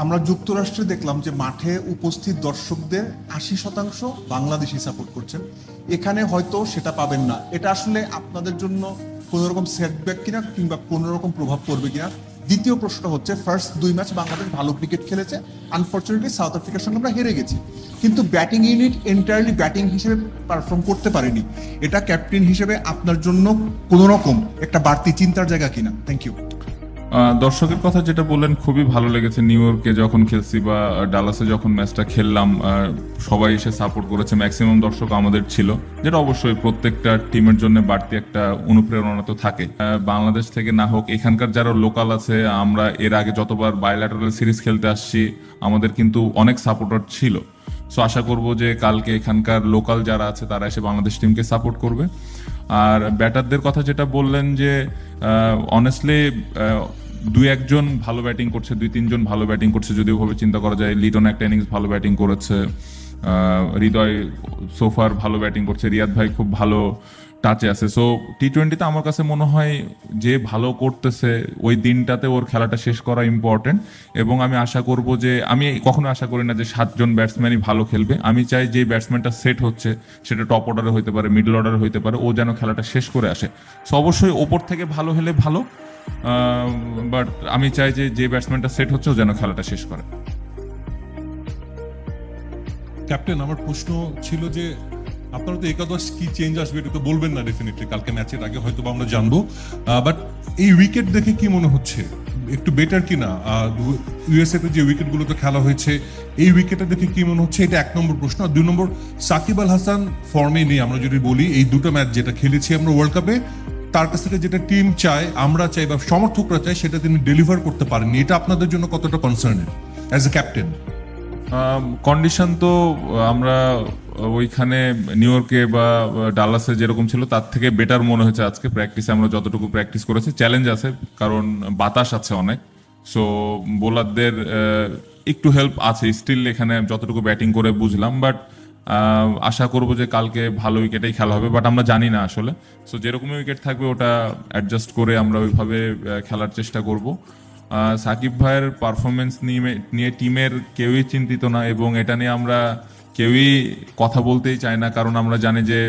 আমরা যুক্তরাষ্ট্রে দেখলাম যে মাঠে উপস্থিত দর্শকদের 80% বাংলাদেশি সাপোর্ট করছেন। এখানে হয়তো সেটা পাবেন না। এটা আসলে আপনাদের জন্য কোনো রকম সেটব্যাক কিনা, কিংবা কোনো রকম প্রভাব পড়বে কিনা? দ্বিতীয় প্রশ্ন হচ্ছে, ফার্স্ট 2 ম্যাচ বাংলাদেশ ভালো ক্রিকেট খেলেছে, আনফর্চুনেটলি সাউথ আফ্রিকার সঙ্গে আমরা হেরে গেছি, কিন্তু ব্যাটিং ইউনিট এন্টায়ারলি ব্যাটিং হিসেবে পারফর্ম করতে পারেনি। এটা ক্যাপ্টেন হিসেবে আপনার জন্য কোনো রকম একটা বাড়তি চিন্তার জায়গা কিনা? Thank you. দর্শকের কথা যেটা বললেন খুবই ভালো লেগেছে। নিউ ইয়র্কে যখন খেলছি বা ডালাসে যখন ম্যাচটা খেললাম, সবাই এসে সাপোর্ট করেছে, ম্যাক্সিমাম দর্শক আমাদের ছিল, যেটা অবশ্যই প্রত্যেকটা টিমের জন্য বাড়তি একটা অনুপ্রেরণা তো থাকে। বাংলাদেশ থেকে না হোক, এখানকার যারা লোকাল আছে, আমরা এর আগে যতবার বায়োল্যাটারাল সিরিজ খেলতে আসছি আমাদের কিন্তু অনেক সাপোর্টার ছিল। সো আশা করব যে কালকে এখানকার লোকাল যারা আছে তারা এসে বাংলাদেশ টিমকে সাপোর্ট করবে। আর ব্যাটারদের কথা যেটা বললেন যে অনেস্টলি 2-1 ভালো ব্যাটিং করছে, 2-3 জন ভালো ব্যাটিং করছে যদি ওভাবে চিন্তা করা যায়। লিটন একটা ইনিংস ভালো ব্যাটিং করেছে, হৃদয় সোফার ভালো ব্যাটিং করছে, রিয়াদ ভাই খুব ভালো টাচে আছে। সো টি-20তে আমার কাছে মনে হয় যে ভালো করতেছে ওই দিনটাতে ওর খেলাটা শেষ করা ইম্পর্টেন্ট। এবং আমি আশা করব যে, আমি কখনো আশা করি না যে 7 জন ব্যাটসম্যানই ভালো খেলবে। আমি চাই যে ব্যাটসম্যানটা সেট হচ্ছে, সেটা টপ অর্ডারে হইতে পারে, মিডল অর্ডারে হইতে পারে, ও যেন খেলাটা শেষ করে আসে। সো অবশ্যই ওপর থেকে ভালো হলে ভালো, বাট আমি চাই যে যে ব্যাটসম্যানটা সেট হচ্ছে ও যেন খেলাটা শেষ করে। ক্যাপ্টেন, আমার প্রশ্ন ছিল যে আপনারা তো একাদশ কি চেঞ্জ আসবে এটা তো বলবেন না ডেফিনেটলি, কালকে ম্যাচের আগে হয়তো আমরা জানবো, বাট এই উইকেট দেখে কি মনে হচ্ছে একটু বেটার কিনা? ইউএসএ তে যে উইকেটগুলোতে খেলা হয়েছে এই উইকেটটা দেখে কি মনে হচ্ছে, এটা 1 নম্বর প্রশ্ন। আর 2 নম্বর, সাকিব আল হাসান ফর্মে নেই। আমরা যদি বলি এই দুটো ম্যাচ যেটা খেলেছি আমরা ওয়ার্ল্ড কাপে, তার কাছ থেকে যেটা টিম চায়, আমরা চাই বা সমর্থকরা চায়, সেটা তিনি ডেলিভার করতে পারেননি। এটা আপনাদের জন্য কতটা কনসার্নের অ্যাজ এ ক্যাপ্টেন? কন্ডিশন তো আমরা ওইখানে নিউ ইয়র্কে বা ডালাসে যেরকম ছিল তার থেকে বেটার মনে হয়েছে আজকে প্র্যাকটিসে। আমরা যতটুকু প্র্যাকটিস করেছি, চ্যালেঞ্জ আছে কারণ বাতাস আছে অনেক। সো বোলারদের একটু হেল্প আছে স্টিল এখানে যতটুকু ব্যাটিং করে বুঝলাম। বাট আশা করব যে কালকে ভালো উইকেটেই খেলা হবে, বাট আমরা জানি না আসলে। সো যেরকমই উইকেট থাকবে ওটা অ্যাডজাস্ট করে আমরা ওইভাবে খেলার চেষ্টা করব। সাকিব ভাইয়ের পারফরমেন্স নিয়ে টিমের কেউই চিন্তিত না, এবং এটা নিয়ে আমরা কেউই কথা বলতেই চায় না, কারণ আমরা জানি যে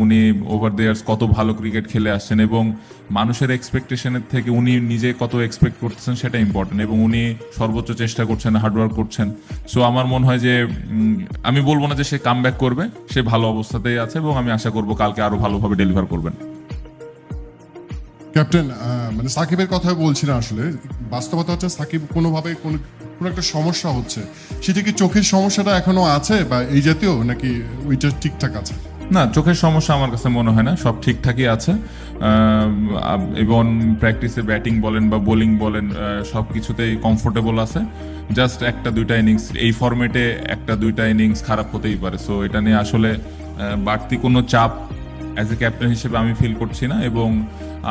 উনি ওভার দ্য ইয়ার্স কত ভালো ক্রিকেট খেলে আসছেন, এবং মানুষের এক্সপেকটেশনের থেকে উনি নিজে কত এক্সপেক্ট করতেছেন সেটা ইম্পর্টেন্ট, এবং উনি সর্বোচ্চ চেষ্টা করছেন, হার্ডওয়ার্ক করছেন। সো আমার মনে হয় যে আমি বলবো না যে সে কাম ব্যাক করবে, সে ভালো অবস্থাতেই আছে, এবং আমি আশা করবো কালকে আরো ভালোভাবে ডেলিভার করবেন। ক্যাপ্টেন, মানে সাকিবের কথা বলছি না, আসলে বাস্তবতা হচ্ছে সাকিব কোনোভাবে কোনো একটা সমস্যা হচ্ছে। সেটা কি চোখের সমস্যাটা এখনো আছে বা এই জাতীয়, নাকি ওইটা ঠিকঠাক আছে? না, চোখের সমস্যা আমার কাছে মনে হয় না, সব ঠিকঠাকই আছে। এবং প্র্যাকটিসে ব্যাটিং বলেন বা বোলিং বলেন সব কিছুতেই কমফোর্টেবল আছে। জাস্ট 1-2টা ইনিংস এই ফরম্যাটে 1-2টা ইনিংস খারাপ হতেই পারে। সো এটা নিয়ে আসলে বাড়তি কোনো চাপ অ্যাজ এ ক্যাপ্টেন হিসেবে আমি ফিল করছি না, এবং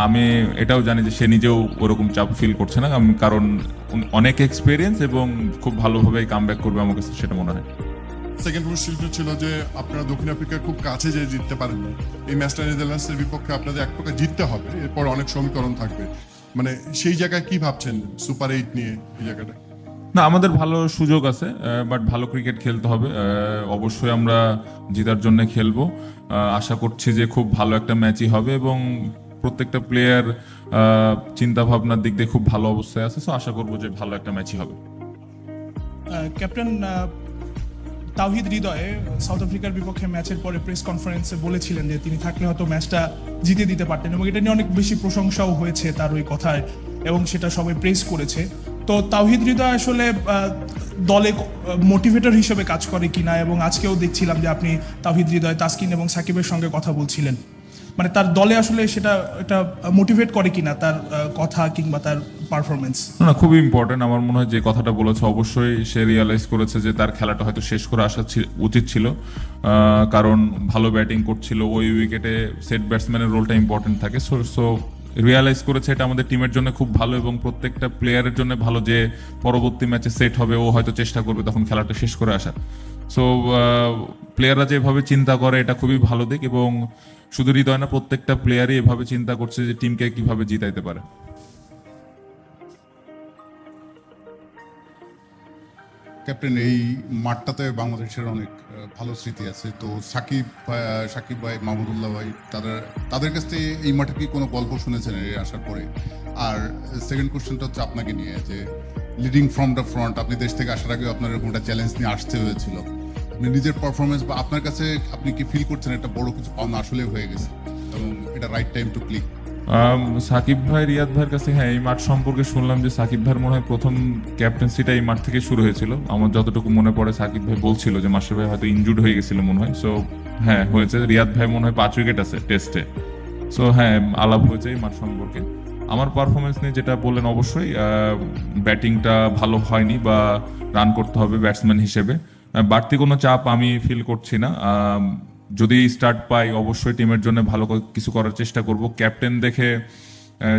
আমি এটাও জানি যে সে নিজেও ওরকম চাপ ফিল করছে না, কারণ অনেক এক্সপিরিয়েন্স এবং খুব ভালোভাবে কাম ব্যাক করবে আমার কাছে সেটা মনে হয়। সেকেন্ড প্রশ্ন ছিল যে আপনারা দক্ষিণ আফ্রিকার খুব কাছে যে জিততে পারেননি, এই ম্যাচটা নেদারল্যান্ডসের বিপক্ষে আপনাদের এক প্রকার জিততে হবে, এরপর অনেক সমীকরণ থাকবে, মানে সেই জায়গায় কি ভাবছেন সুপার 8 নিয়ে এই জায়গাটা? না, আমাদের ভালো সুযোগ আছে, বাট ভালো ক্রিকেট খেলতে হবে। অবশ্যই আমরা জেতার জন্য খেলবো। আশা করছি যে খুব ভালো একটা ম্যাচই হবে, এবং প্রত্যেকটা প্লেয়ার চিন্তা ভাবনার দিক দিয়ে খুব ভালো অবস্থায় আছে। সো আশা করবো যে ভালো একটা ম্যাচই হবে। ক্যাপ্টেন, তাওহিদ হৃদয় সাউথ আফ্রিকার বিপক্ষে ম্যাচের পরে প্রেস কনফারেন্সে বলেছিলেন যে তিনি থাকলে হয়তো ম্যাচটা জিতে দিতে পারতেন, এবং এটা নিয়ে অনেক বেশি প্রশংসাও হয়েছে তার ওই কথায়, এবং সেটা সবাই প্রেস করেছে। তো তাওহিদ হৃদয় আসলে দলে মোটিভেটর হিসেবে কাজ করে কিনা, এবং আজকেও দেখছিলাম যে আপনি তাওহিদ হৃদয়, তাসকিন এবং সাকিবের সঙ্গে কথা বলছিলেন, মানে তার দলে আসলে সেটা এটা মোটিভেট করে কিনা তার কথা কিংবা তার পারফরমেন্স? না, খুবই ইম্পর্টেন্ট। আমার মনে হয় যে কথাটা বলেছে অবশ্যই সে রিয়ালাইজ করেছে যে তার খেলাটা হয়তো শেষ করে আসা উচিত ছিল, কারণ ভালো ব্যাটিং করছিল ওই উইকেটে। সেট ব্যাটসম্যানের রোলটা ইম্পর্টেন্ট থাকে। সো রিয়ালাইজ করেছে এটা আমাদের টিমের জন্য খুব ভালো, এবং প্রত্যেকটা প্লেয়ারের জন্য ভালো যে পরবর্তী ম্যাচে সেট হবে, ও হয়তো চেষ্টা করবে তখন খেলাটা শেষ করে আসার। সো প্লেয়াররা যেভাবে চিন্তা করে এটা খুবই ভালো দিক, এবং শুধু হৃদয় না, প্রত্যেকটা প্লেয়ারই এভাবে চিন্তা করছে যে টিমকে কিভাবে জিতাইতে পারে। ক্যাপ্টেন, এই মাঠটাতে বাংলাদেশের অনেক ভালো স্মৃতি আছে। তো সাকিব ভাই, মাহমুদুল্লাহ ভাই, তাদের কাছ থেকে এই মাঠে কি কোনো গল্প শুনেছেন এই আসার পরে? আর সেকেন্ড কোশ্চেনটা হচ্ছে আপনাকে নিয়ে, যে লিডিং ফ্রম দ্য ফ্রন্ট, আপনি দেশ থেকে আসার আগে আপনার এরকম একটা চ্যালেঞ্জ নিয়ে আসতে হয়েছিল। আপনি নিজের পারফরমেন্স বা আপনার কাছে আপনি কি ফিল করছেন একটা বড় কিছু পাওনা আসলে হয়ে গেছে এবং এটা right time to click? Shakib ভাই, রিয়াদ ভাইয়ের কাছে হ্যাঁ এই মাঠ সম্পর্কে শুনলাম যে সাকিব ভাইয়ের মনে হয় প্রথম ক্যাপ্টেন্সিটা এই মাঠ থেকে শুরু হয়েছিল। আমার যতটুকু মনে পড়ে সাকিব ভাই বলছিল যে মাসুর ভাই হয়তো ইনজুর্ড হয়ে গেছিল মনে হয়। সো হ্যাঁ হয়েছে। রিয়াদ ভাই মনে হয় 5 উইকেট আছে টেস্টে। সো হ্যাঁ আলাপ হয়েছে এই মাঠ সম্পর্কে। আমার পারফরমেন্স নিয়ে যেটা বললেন, অবশ্যই ব্যাটিংটা ভালো হয়নি বা রান করতে হবে ব্যাটসম্যান হিসেবে। বাড়তি কোনো চাপ আমি ফিল করছি না। যদি স্টার্ট পাই অবশ্যই টিমের জন্য ভালো কিছু করার চেষ্টা করব। ক্যাপ্টেন দেখে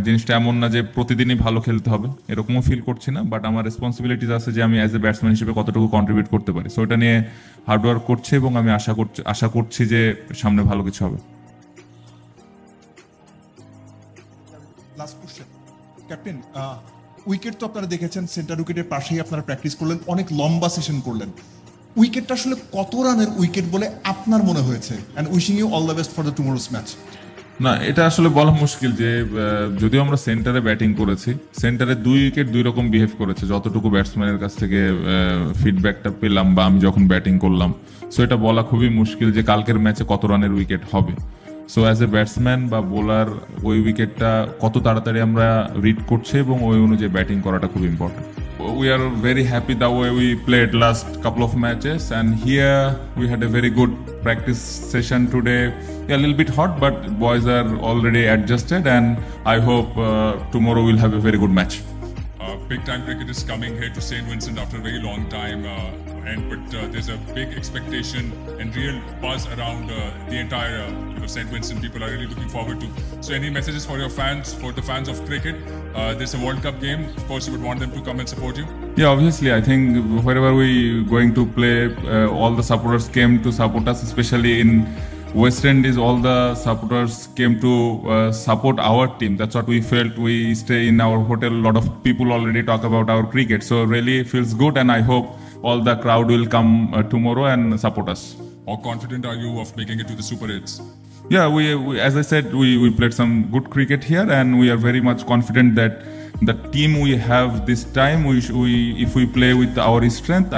জিনিসটা এমন না যে প্রতিদিনই ভালো খেলতে হবে, এরকমও ফিল করছি না। বাট আমার রেসপন্সিবিলিটিস আছে যে আমি অ্যাজ এ ব্যাটসম্যান হিসেবে কতটুকু কন্ট্রিবিউট করতে পারি। সো এটা নিয়ে হার্ডওয়ার্ক করছি এবং আমি আশা করছি যে সামনে ভালো কিছু হবে। লাস্ট কোশ্চেন ক্যাপ্টেন, উইকেট তো আপনারা দেখেছেন, সেন্টার উইকেটের পাশেই আপনারা প্র্যাকটিস করলেন, অনেক লম্বা সেশন করলেন। উইকেটটা আসলে কত রানের উইকেট বলে আপনার মনে হয়েছে? And wishing you all the best for the tomorrow's match. না, এটা আসলে বলা মুশকিল যে যদিও আমরা সেন্টারে ব্যাটিং করেছি, সেন্টারে 2 উইকেট 2 রকম বিহেভ করেছে যতটুকু ব্যাটসম্যানের কাছ থেকে ফিডব্যাকটা পেলাম বা আমি যখন ব্যাটিং করলাম। সো এটা বলা খুবই মুশকিল যে কালকের ম্যাচে কত রানের উইকেট হবে। সো অ্যাজ এ ব্যাটসম্যান বা বোলার ওই উইকেটটা কত তাড়াতাড়ি আমরা রিড করছি এবং ওই অনুযায়ী ব্যাটিং করাটা খুব important. We are very happy the way we played last couple of matches, and here we had a very good practice session today. Yeah, a little bit hot, but boys are already adjusted, and I hope tomorrow we'll have a very good match. Big time cricket is coming here to St. Vincent after a very long time, but there's a big expectation and real buzz around the entire St. Vincent. People are really looking forward to. So, any messages for your fans, for the fans of cricket? There's a World Cup game. Of course, you would want them to come and support you. Yeah, obviously, I think wherever we going to play, all the supporters came to support us, especially in West Indies. All the supporters came to support our team. That's what we felt. We stay in our hotel. A lot of people already talk about our cricket. So really feels good, and I hope all the crowd will come tomorrow and support us. How confident are you of making it to the Super 8s? Yeah, we as I said, we played some good cricket here, and we are very much confident that the team we have this time, if we play with our strength,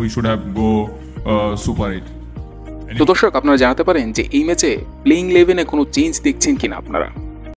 we should have go Super 8. তো দর্শক, আপনারা জানাতে পারেন যে এই ম্যাচে playing 11-এ কোনো change দেখছেন কিনা আপনারা।